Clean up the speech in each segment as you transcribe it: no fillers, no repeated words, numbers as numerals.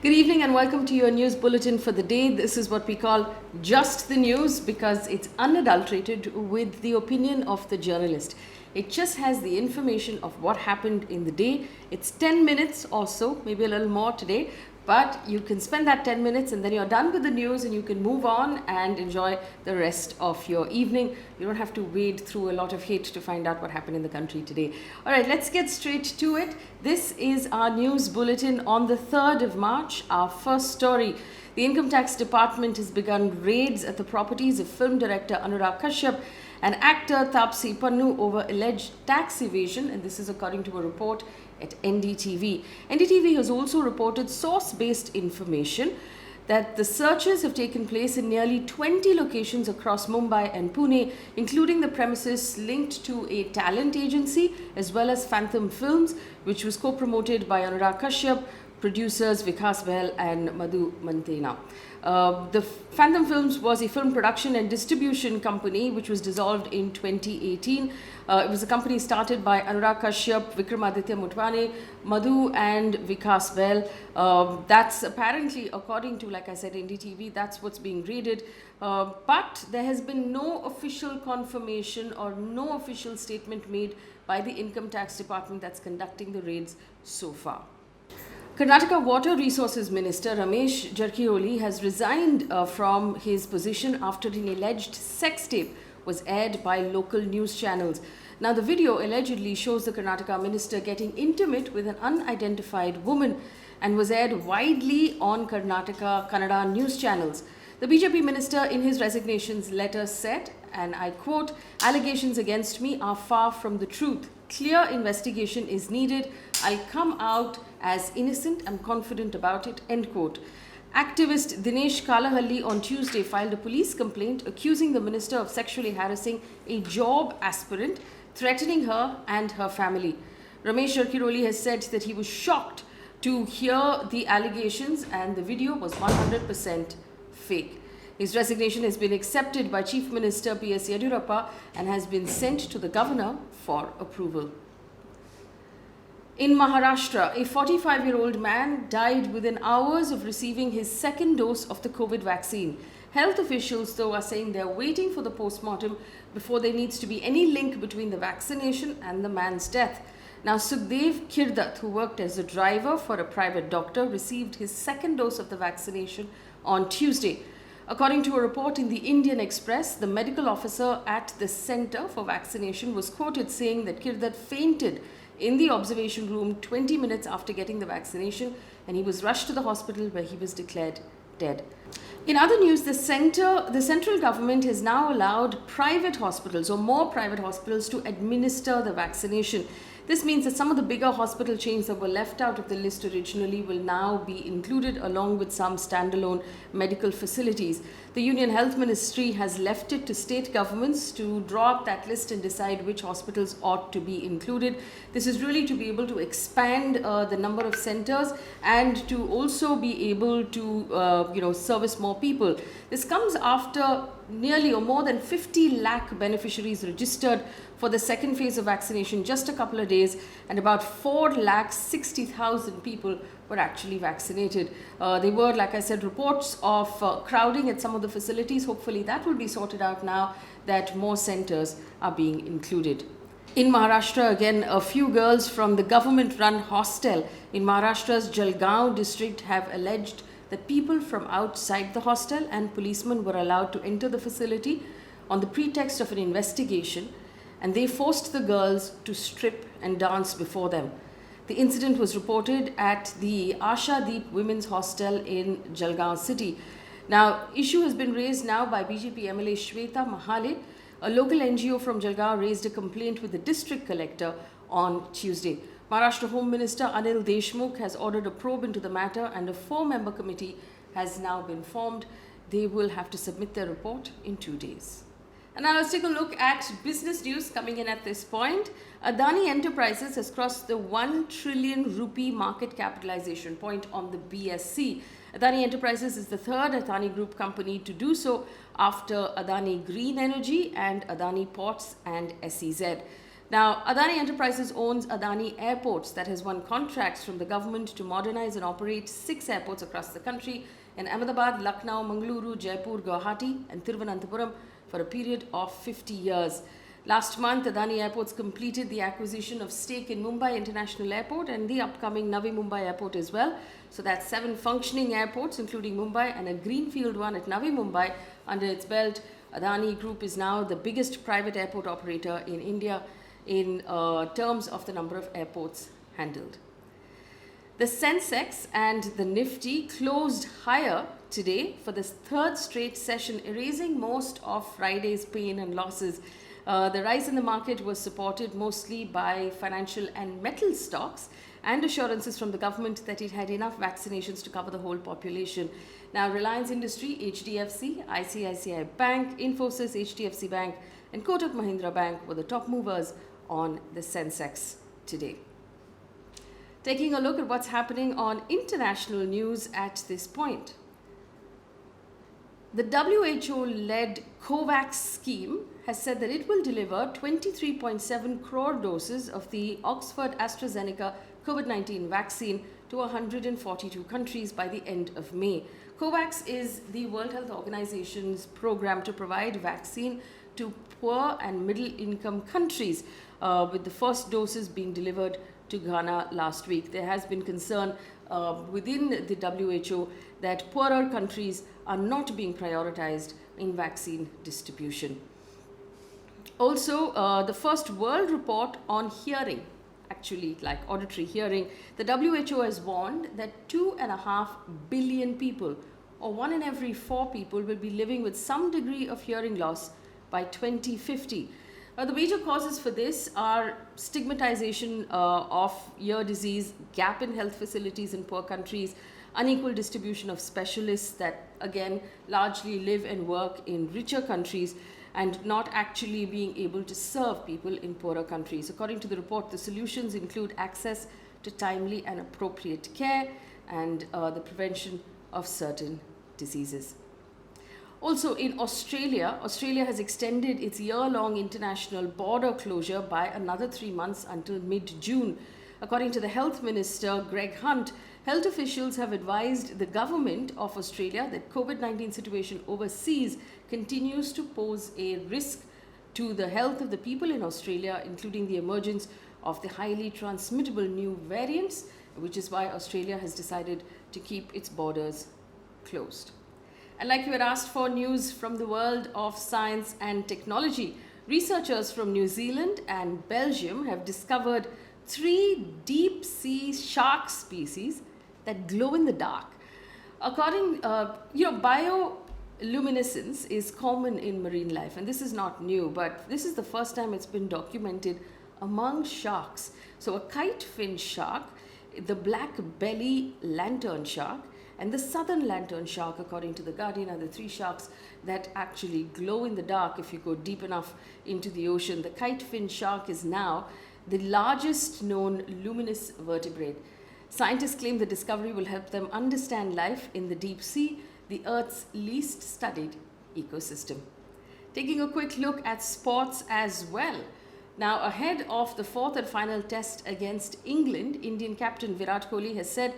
Good evening and welcome to your news bulletin for the day. This is what we call just the news because it's unadulterated with the opinion of the journalist. It just has the information of what happened in the day. It's 10 minutes or so, maybe a little more today, but you can spend that 10 minutes and then you're done with the news and you can move on and enjoy the rest of your evening. You don't have to wade through a lot of hate to find out what happened in the country today. All right, let's get straight to it. This is our news bulletin on the 3rd of March. Our first story. The Income Tax Department has begun raids at the properties of film director Anurag Kashyap and actor Taapsee Pannu over alleged tax evasion, and this is according to a report at NDTV. NDTV has also reported source-based information that the searches have taken place in nearly 20 locations across Mumbai and Pune, including the premises linked to a talent agency as well as Phantom Films, which was co-promoted by Anurag Kashyap, producers Virat and Madhu Mantena. The Phantom Films was a film production and distribution company which was dissolved in 2018. It was a company started by Anurag Kashyap, Vikramaditya Motwane, Madhu and Vikas Bell. That's apparently, according to, like I said, NDTV, that's what's being raided. But there has been no official confirmation or no official statement made by the Income Tax Department that's conducting the raids so far. Karnataka Water Resources Minister Ramesh Jarkhioli has resigned from his position after an alleged sex tape was aired by local news channels. Now, the video allegedly shows the Karnataka minister getting intimate with an unidentified woman and was aired widely on Karnataka Kannada news channels. The BJP minister in his resignations letter said, and I quote, "Allegations against me are far from the truth. Clear investigation is needed. I'll come out as innocent. I'm confident about it," end quote. Activist Dinesh Kalahalli on Tuesday filed a police complaint accusing the minister of sexually harassing a job aspirant, threatening her and her family. Ramesh Jarkhioli has said that he was shocked to hear the allegations and the video was 100% fake. His resignation has been accepted by Chief Minister P.S. Yediyurappa and has been sent to the governor for approval. In Maharashtra, a 45-year-old man died within hours of receiving his second dose of the COVID vaccine. Health officials, though, are saying they're waiting for the post-mortem before there needs to be any link between the vaccination and the man's death. Now, Sukhdev Kirdat, who worked as a driver for a private doctor, received his second dose of the vaccination on Tuesday. According to a report in the Indian Express, the medical officer at the Center for Vaccination was quoted saying that Kirdat fainted in the observation room 20 minutes after getting the vaccination and he was rushed to the hospital where he was declared dead. In other news, the central government has now allowed private hospitals or more private hospitals to administer the vaccination. This means that some of the bigger hospital chains that were left out of the list originally will now be included along with some standalone medical facilities. The Union Health Ministry has left it to state governments to draw up that list and decide which hospitals ought to be included. This is really to be able to expand the number of centers and to also be able to service more people. This comes after nearly or more than 50 lakh beneficiaries registered for the second phase of vaccination just a couple of days, and about 4,60,000 people were actually vaccinated. There were, like I said, reports of crowding at some of the facilities. Hopefully that will be sorted out now that more centers are being included. In Maharashtra, again, a few girls from the government-run hostel in Maharashtra's Jalgaon district have alleged that people from outside the hostel and policemen were allowed to enter the facility on the pretext of an investigation, and they forced the girls to strip and dance before them. The incident was reported at the Asha Deep Women's Hostel in Jalgaon city. Now, issue has been raised now by BJP MLA Shweta Mahale. A local NGO from Jalgaon raised a complaint with the district collector on Tuesday. Maharashtra Home Minister Anil Deshmukh has ordered a probe into the matter and a 4-member committee has now been formed. They will have to submit their report in 2 days. And now let's take a look at business news coming in at this point. Adani Enterprises has crossed the 1 trillion rupee market capitalization point on the BSE. Adani Enterprises is the third Adani Group company to do so after Adani Green Energy and Adani Ports and SEZ. Now, Adani Enterprises owns Adani Airports, that has won contracts from the government to modernize and operate 6 airports across the country in Ahmedabad, Lucknow, Mangaluru, Jaipur, Guwahati and Thiruvananthapuram for a period of 50 years. Last month, Adani Airports completed the acquisition of stake in Mumbai International Airport and the upcoming Navi Mumbai Airport as well. So that's 7 functioning airports, including Mumbai, and a greenfield one at Navi Mumbai under its belt. Adani Group is now the biggest private airport operator in India in terms of the number of airports handled. The Sensex and the Nifty closed higher today for the 3rd straight session, erasing most of Friday's pain and losses. The rise in the market was supported mostly by financial and metal stocks and assurances from the government that it had enough vaccinations to cover the whole population. Now, Reliance Industry, HDFC, ICICI Bank, Infosys, HDFC Bank and Kotak Mahindra Bank were the top movers on the Sensex today. Taking a look at what's happening on international news at this point. The WHO-led COVAX scheme has said that it will deliver 23.7 crore doses of the Oxford AstraZeneca COVID-19 vaccine to 142 countries by the end of May. COVAX is the World Health Organization's program to provide vaccine to poor and middle-income countries, with the first doses being delivered to Ghana last week. There has been concern within the WHO that poorer countries are not being prioritized in vaccine distribution. Also, the first world report on hearing, actually like auditory hearing, the WHO has warned that 2.5 billion people, or 1 in every 4 people, will be living with some degree of hearing loss by 2050. The major causes for this are stigmatization of ear disease, gap in health facilities in poor countries, unequal distribution of specialists that again largely live and work in richer countries, and not actually being able to serve people in poorer countries. According to the report, the solutions include access to timely and appropriate care and the prevention of certain diseases. Also in Australia has extended its year-long international border closure by another 3 months until mid-June. According to the Health Minister, Greg Hunt, health officials have advised the government of Australia that COVID-19 situation overseas continues to pose a risk to the health of the people in Australia, including the emergence of the highly transmittable new variants, which is why Australia has decided to keep its borders closed. And like you had asked for news from the world of science and technology, researchers from New Zealand and Belgium have discovered 3 deep sea shark species that glow in the dark. According, bioluminescence is common in marine life, and this is not new, but this is the first time it's been documented among sharks. So a kite fin shark, the black belly lantern shark, and the southern lantern shark, according to The Guardian, are the 3 sharks that actually glow in the dark if you go deep enough into the ocean. The kite fin shark is now the largest known luminous vertebrate. Scientists claim the discovery will help them understand life in the deep sea, the Earth's least studied ecosystem. Taking a quick look at sports as well. Now, ahead of the 4th and final test against England, Indian captain Virat Kohli has said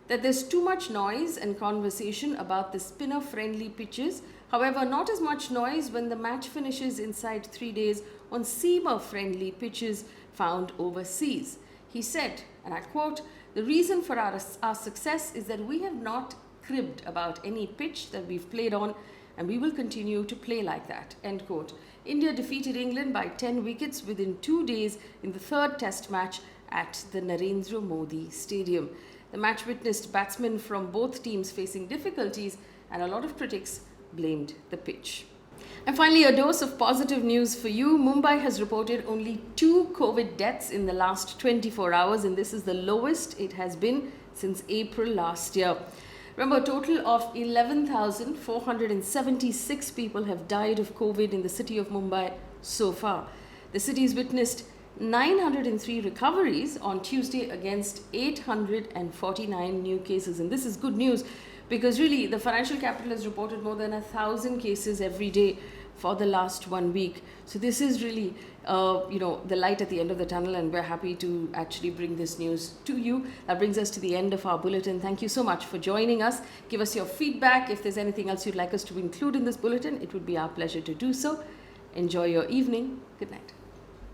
that there's too much noise and conversation about the spinner-friendly pitches. However, not as much noise when the match finishes inside 3 days on seamer-friendly pitches found overseas. He said, and I quote, "The reason for our success is that we have not cribbed about any pitch that we've played on, and we will continue to play like that," end quote. India defeated England by 10 wickets within 2 days in the 3rd test match at the Narendra Modi Stadium. The match witnessed batsmen from both teams facing difficulties, and a lot of critics blamed the pitch. And finally, a dose of positive news for you. Mumbai has reported only 2 COVID deaths in the last 24 hours, and this is the lowest it has been since April last year. Remember, a total of 11,476 people have died of COVID in the city of Mumbai so far. The city has witnessed 903 recoveries on Tuesday against 849 new cases. And this is good news because really the financial capital has reported more than 1,000 cases every day for the last 1 week. So this is really, the light at the end of the tunnel, and we're happy to actually bring this news to you. That brings us to the end of our bulletin. Thank you so much for joining us. Give us your feedback. If there's anything else you'd like us to include in this bulletin, it would be our pleasure to do so. Enjoy your evening. Good night.